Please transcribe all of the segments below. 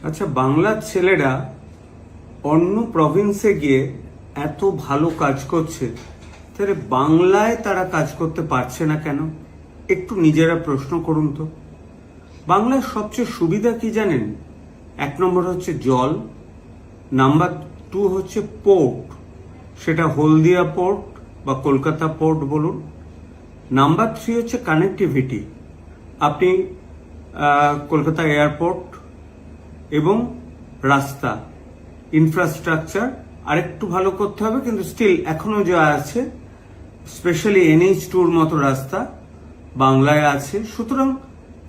আচ্ছা, বাংলার ছেলেরা অন্য প্রভিন্সে গিয়ে এত ভালো কাজ করছে, তাহলে বাংলায় তারা কাজ করতে পারছে না কেন? একটু নিজেরা প্রশ্ন করুন তো। বাংলার সবচেয়ে সুবিধা কি জানেন? 1 নম্বর হচ্ছে জল, নাম্বার 2 হচ্ছে পোর্ট, সেটা হলদিয়া পোর্ট বা কলকাতা পোর্ট বলুন। নাম্বার 3 হচ্ছে কানেক্টিভিটি, আপনি কলকাতা এয়ারপোর্ট এবং রাস্তা ইনফ্রাস্ট্রাকচার আরেকটু ভালো করতে হবে, কিন্তু স্টিল এখনো যা আছে, স্পেশালি NH2 মতো রাস্তা বাংলায় আছে। সুতরাং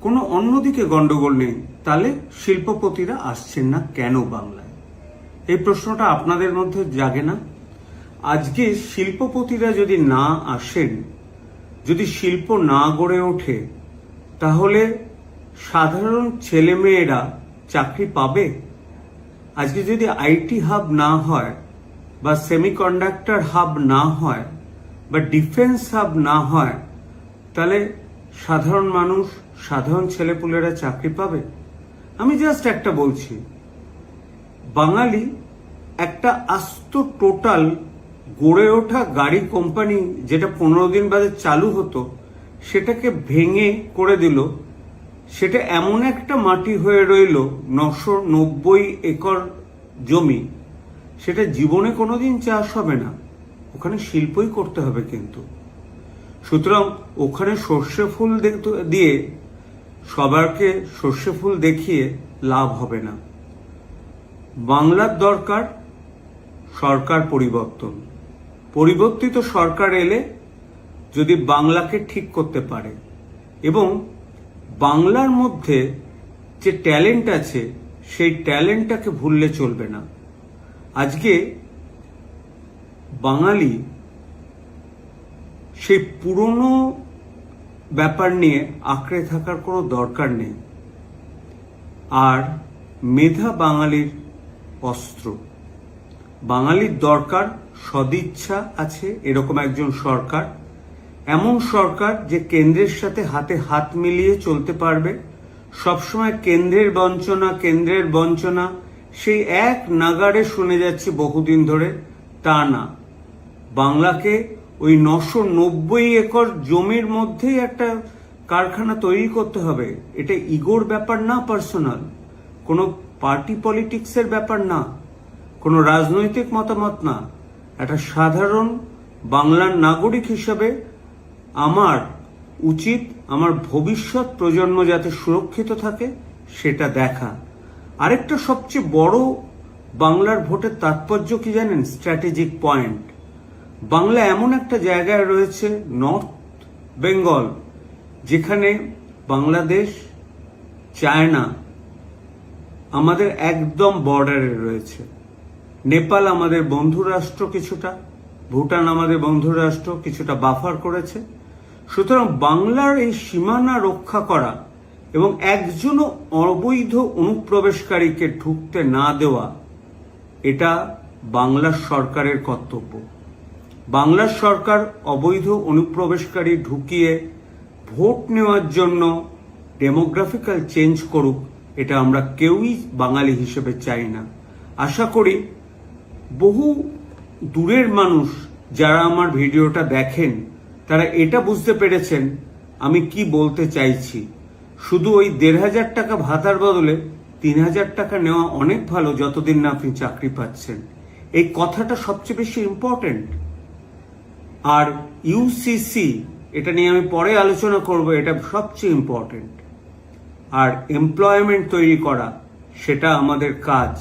কোনো অন্যদিকে গন্ডগোল নেই। তাহলে শিল্পপতিরা আসছেন না কেন বাংলায়? এই প্রশ্নটা আপনাদের মধ্যে জাগে না? আজকে শিল্পপতিরা যদি না আসেন, যদি শিল্প না গড়ে ওঠে, তাহলে সাধারণ ছেলেমেয়েরা চাকরি পাবে? আজকে যদি IT হাব না হয়, বা সেমিকন্ডাক্টর হাব না হয়, বা ডিফেন্স হাব না হয়, তাহলে সাধারণ মানুষ, সাধারণ ছেলেপুলেরা চাকরি পাবে? আমি জাস্ট একটা বলছি, বাঙালি একটা আস্ত টোটাল গড়ে ওঠা গাড়ি কোম্পানি, যেটা 15 দিন বাদে চালু হতো, সেটাকে ভেঙে করে দিল। সেটা এমন একটা মাটি হয়ে রইল, 990 একর জমি, সেটা জীবনে কোনোদিন চাষ হবে না। ওখানে শিল্পই করতে হবে কিন্তু। সুতরাং ওখানে সর্ষে ফুল দিয়ে সবারকে সর্ষে ফুল দেখিয়ে লাভ হবে না। বাংলার দরকার সরকার পরিবর্তন। পরিবর্তিত সরকার এলে যদি বাংলাকে ঠিক করতে পারে, এবং বাংলার মধ্যে যে ট্যালেন্ট আছে সেই ট্যালেন্টটাকে ভুললে চলবে না। আজকে বাঙালি সেই পুরনো ব্যাপার নিয়ে আঁকড়ে থাকার কোনো দরকার নেই। আর মেধা বাঙালির অস্ত্র। বাঙালির দরকার সদিচ্ছা আছে এরকম একজন সরকার, এমন সরকার যে কেন্দ্রের সাথে হাতে হাত মিলিয়ে চলতে পারবে। সবসময় কেন্দ্রের বঞ্চনা সেই এক নাগাড়ে শুনে যাচ্ছি বহুদিন ধরে, তা না। বাংলাকে ওই 990 একর জমির মধ্যেই একটা কারখানা তৈরি করতে হবে। এটা ইগোর ব্যাপার না, পার্সোনাল কোনো পার্টি পলিটিক্সের ব্যাপার না, কোনো রাজনৈতিক মতামত না। একটা সাধারণ বাংলার নাগরিক হিসেবে আমার উচিত আমার ভবিষ্যৎ প্রজন্ম যাতে সুরক্ষিত থাকে সেটা দেখা। আরেকটা সবচেয়ে বড় বাংলার ভোটের তাৎপর্য কি জানেন? Strategic point. বাংলা এমন একটা জায়গায় রয়েছে, নর্থ বেঙ্গল, যেখানে বাংলাদেশ, চায়না আমাদের একদম বর্ডারে রয়েছে। নেপাল আমাদের বন্ধু রাষ্ট্র কিছুটা, ভুটান আমাদের বন্ধু রাষ্ট্র কিছুটা বাফার করেছে। সুতরাং বাংলার এই সীমানা রক্ষা করা এবং একজনও অবৈধ অনুপ্রবেশকারীকে ঢুকতে না দেওয়া, এটা বাংলার সরকারের কর্তব্য। বাংলার সরকার অবৈধ অনুপ্রবেশকারী ঢুকিয়ে ভোট নেওয়ার জন্য ডেমোগ্রাফিক্যাল চেঞ্জ করুক, এটা আমরা কেউই বাঙালি হিসেবে চাই না। আশা করি বহু দূরের মানুষ যারা আমার ভিডিওটা দেখেন, তারা এটা বুঝতে পেরেছেন আমি কি বলতে চাইছি। শুধু ওই 1,500 টাকা ভাতার বদলে 3,000 টাকা নেওয়া অনেক ভালো, যতদিন না আপনি চাকরি পাচ্ছেন। এই কথাটা সবচেয়ে বেশি ইম্পর্টেন্ট। আর UCC, এটা নিয়ে আমি পরে আলোচনা করব, এটা সবচেয়ে ইম্পর্টেন্ট। আর এমপ্লয়মেন্ট তৈরি করা, সেটা আমাদের কাজ।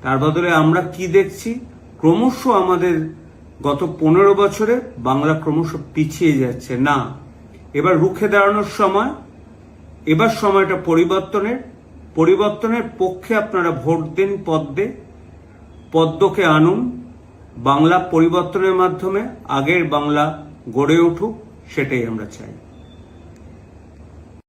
তার বদলে আমরা কি দেখছি? ক্রমশ আমাদের গত 15 বছরে বাংলা ক্রমশ পিছিয়ে যাচ্ছে। না, এবার রুখে দাঁড়ানোর সময়, এবার সময়টা পরিবর্তনের পক্ষে আপনারা ভোট দিন। পদ্মকে আনুন। বাংলা পরিবর্তনের মাধ্যমে আগের বাংলা গড়ে উঠুক, সেটাই আমরা চাই।